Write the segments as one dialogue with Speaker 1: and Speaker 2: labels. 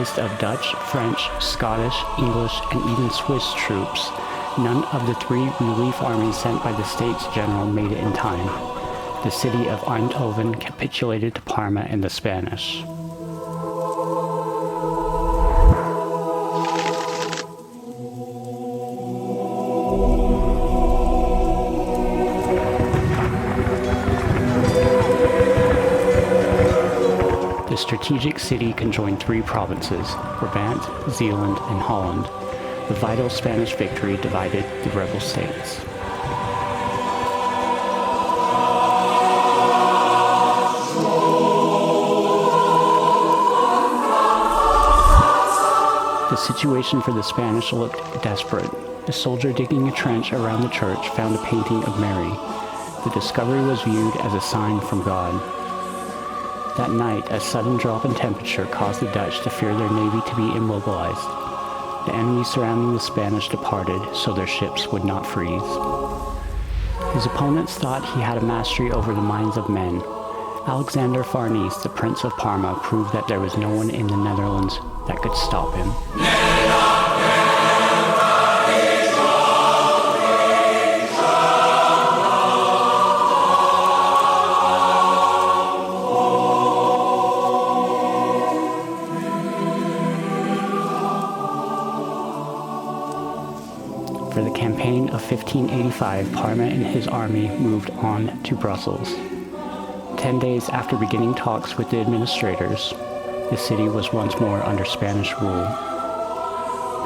Speaker 1: comprised of Dutch, French, Scottish, English, and even Swiss troops, none of the 3 relief armies sent by the States General made it in time. The city of Eindhoven capitulated to Parma and the Spanish. The strategic city conjoined 3 provinces, Brabant, Zeeland, and Holland. The vital Spanish victory divided the rebel states. The situation for the Spanish looked desperate. A soldier digging a trench around the church found a painting of Mary. The discovery was viewed as a sign from God. That night, a sudden drop in temperature caused the Dutch to fear their navy to be immobilized. The enemy surrounding the Spanish departed so their ships would not freeze. His opponents thought he had a mastery over the minds of men. Alexander Farnese, the Prince of Parma, proved that there was no one in the Netherlands that could stop him. For the campaign of 1585, Parma and his army moved on to Brussels. 10 days after beginning talks with the administrators, the city was once more under Spanish rule.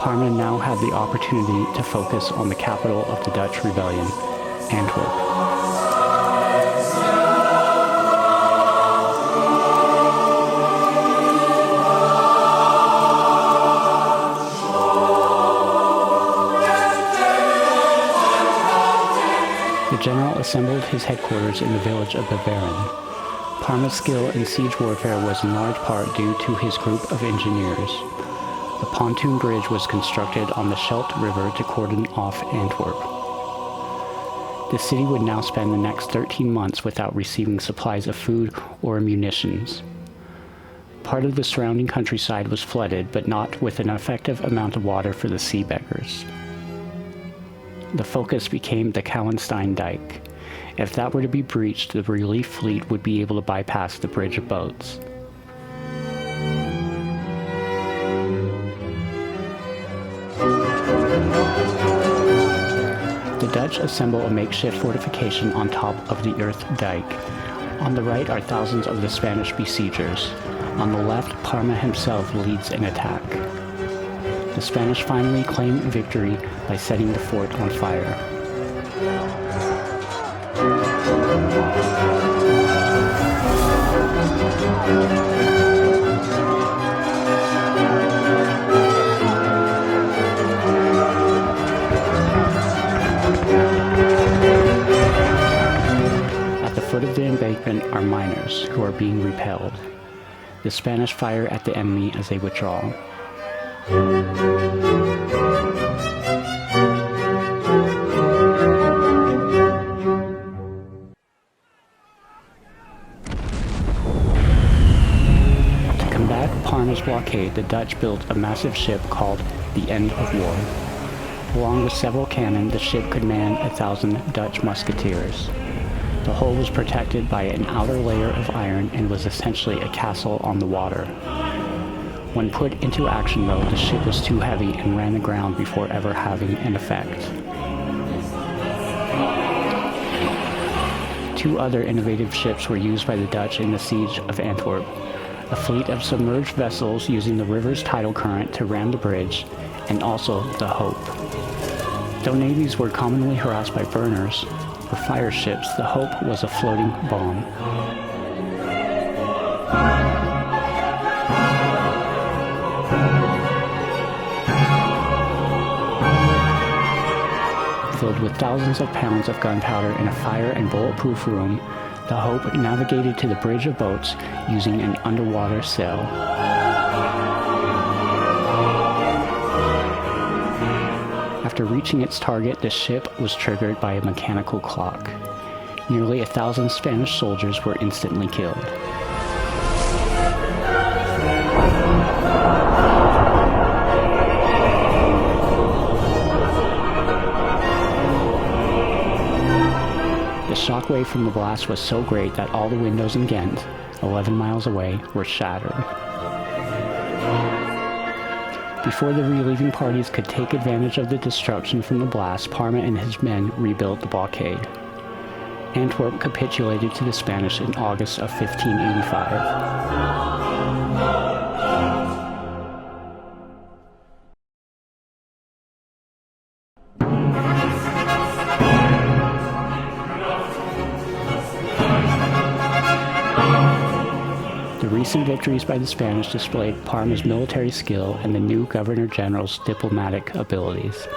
Speaker 1: Parma now had the opportunity to focus on the capital of the Dutch rebellion, Antwerp. The general assembled his headquarters in the village of Beveren. Parma's skill in siege warfare was in large part due to his group of engineers. A pontoon bridge was constructed on the Scheldt River to cordon off Antwerp. The city would now spend the next 13 months without receiving supplies of food or munitions. Part of the surrounding countryside was flooded, but not with an effective amount of water for the sea beggars. The focus became the Kallenstein Dike. If that were to be breached, the relief fleet would be able to bypass the bridge of boats. The Dutch assemble a makeshift fortification on top of the earth dike. On the right are thousands of the Spanish besiegers. On the left, Parma himself leads an attack. The Spanish finally claim victory by setting the fort on fire. At the foot of the embankment are miners who are being repelled. The Spanish fire at the enemy as they withdraw. Parma's blockade, the Dutch built a massive ship called the End of War. Along with several cannon, the ship could man 1,000 Dutch musketeers. The hull was protected by an outer layer of iron and was essentially a castle on the water. When put into action though, the ship was too heavy and ran aground before ever having an effect. 2 other innovative ships were used by the Dutch in the siege of Antwerp. A fleet of submerged vessels using the river's tidal current to ram the bridge, and also the Hope. Though navies were commonly harassed by burners or fire ships, the Hope was a floating bomb. Filled with thousands of pounds of gunpowder in a fire and bulletproof room, the Hope navigated to the bridge of boats using an underwater sail. After reaching its target, the ship was triggered by a mechanical clock. Nearly 1,000 Spanish soldiers were instantly killed. shockwave from the blast was so great that all the windows in Ghent, 11 miles away, were shattered. Before the relieving parties could take advantage of the destruction from the blast, Parma and his men rebuilt the blockade. Antwerp capitulated to the Spanish in August of 1585. The recent victories by the Spanish displayed Parma's military skill and the new Governor-General's diplomatic abilities.